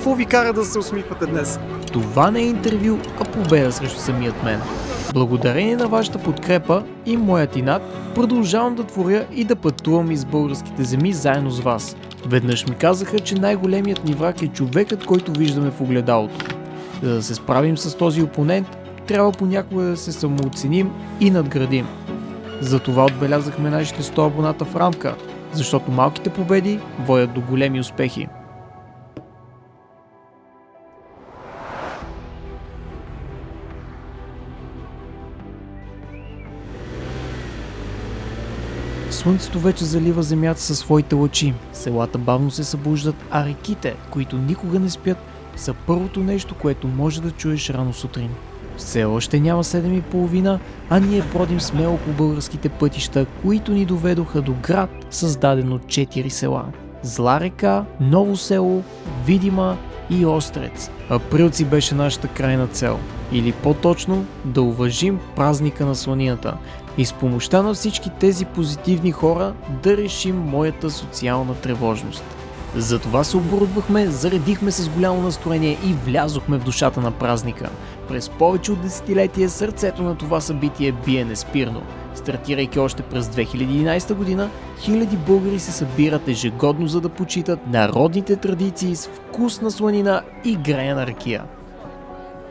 Какво ви кара да се усмихвате днес? Това не е интервю, а победа срещу самият мен. Благодарение на вашата подкрепа и моят инат, продължавам да творя и да пътувам из българските земи заедно с вас. Веднъж ми казаха, че най-големият ни враг е човекът, който виждаме в огледалото. За да се справим с този опонент, трябва понякога да се самооценим и надградим. Затова отбелязахме нашите 100 абоната в рамка, защото малките победи водят до големи успехи. Слънцето вече залива земята със своите лъчи, селата бавно се събуждат, а реките, които никога не спят, са първото нещо, което може да чуеш рано сутрин. Все още няма 7:30, а ние бродим смело по българските пътища, които ни доведоха до град, създаден от 4 села. Зла река, Ново село, Видима и Острец. Априлци беше нашата крайна цел. Или по-точно, да уважим празника на сланината и с помощта на всички тези позитивни хора да решим моята социална тревожност. Затова се оборудвахме, заредихме с голямо настроение и влязохме в душата на празника. През повече от десетилетие сърцето на това събитие бие неспирно. Стартирайки още през 2011 година, хиляди българи се събират ежегодно, за да почитат народните традиции с вкусна сланина и греяна ракия.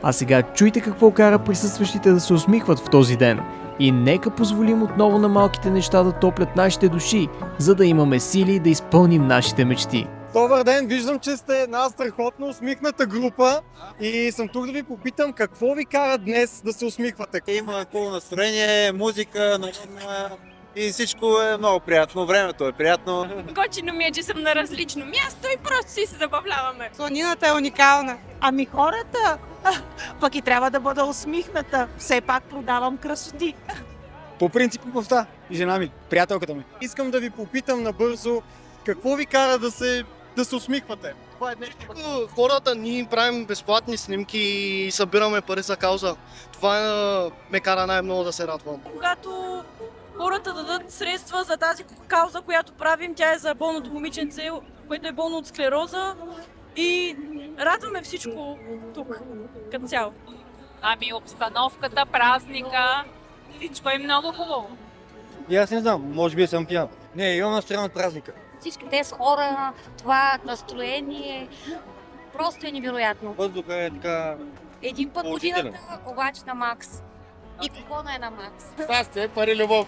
А сега чуйте какво кара присъстващите да се усмихват в този ден. И нека позволим отново на малките неща да топлят нашите души, за да имаме сили да изпълним нашите мечти. Добър ден, виждам, че сте една страхотно усмихната група и съм тук да ви попитам какво ви кара днес да се усмихвате. Има хубаво настроение, музика, народна и всичко е много приятно. Времето е приятно. Готино ми е, че съм на различно място и просто си се забавляваме. Сланината е уникална. Ами хората, пък и трябва да бъда усмихната. Все пак продавам красоти. По принцип любовта и жена ми, приятелката ми. Искам да ви попитам набързо какво ви кара да се усмихвате. Това е нещо. Хората, ние им правим безплатни снимки и събираме пари за кауза. Това ме кара най-много да се радвам. Когато хората дадат средства за тази кауза, която правим, тя е за болното момиченце, което е болно от склероза и радваме всичко тук, като цяло. Ами обстановката, празника, всичко е много хубаво. И аз не знам, може би съм пиян. Не, имам настроение от празника. Всички тези хора, това настроение, просто е невероятно. Въздуха е така... Един път положителен. годината, обаче на макс. И купона е на макс. Щастие, пари, любов.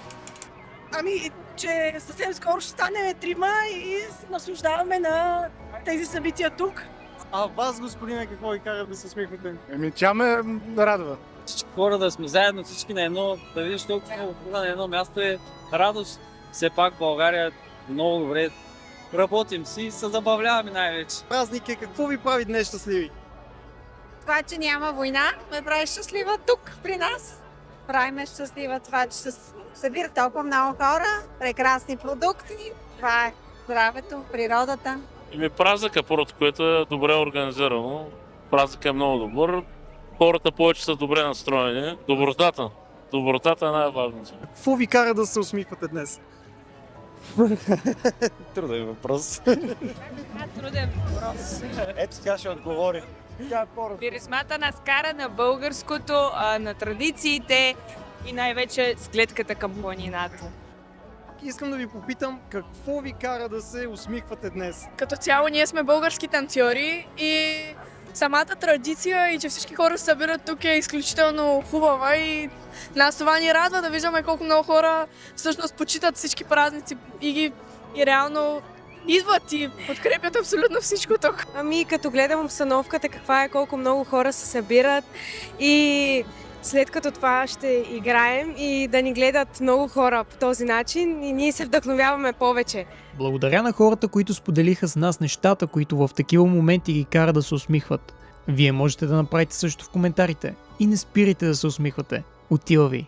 Ами, че съвсем скоро ще станем трима и се наслаждаваме на тези събития тук. А вас, господине, какво ви кара да се усмихвате? Тя ме радва. Всички хора да сме заедно, всички на едно, да видиш толкова много хора на едно място е радост. Все пак България много добре работим си и се забавляваме най-вече. Празник е, какво ви прави днес щастливи? Това, че няма война, ме прави щастлива тук, при нас. Прави ме щастлива това, че се събират толкова много хора, прекрасни продукти. Това е здравето, природата. Празника, първото, което е добре организирано. Празника е много добър. Хората повече са добре настроени. Добротата е най-важното. Какво ви кара да се усмихвате днес? Труден въпрос. Труден въпрос. Ето тя ще отговори. Пиризмата нас кара на българското, на традициите и най-вече с гледката към планината. Искам да ви попитам какво ви кара да се усмихвате днес? Като цяло ние сме български танцори и самата традиция и че всички хора се събират тук е изключително хубава и нас това ни радва да виждаме колко много хора всъщност почитат всички празници и реално идват и подкрепят абсолютно всичко тук. Ами, като гледам обстановката, каква е, колко много хора се събират и след като това ще играем и да ни гледат много хора по този начин и ние се вдъхновяваме повече. Благодаря на хората, които споделиха с нас нещата, които в такива моменти ги кара да се усмихват. Вие можете да направите също в коментарите. И не спирайте да се усмихвате. Отива ви!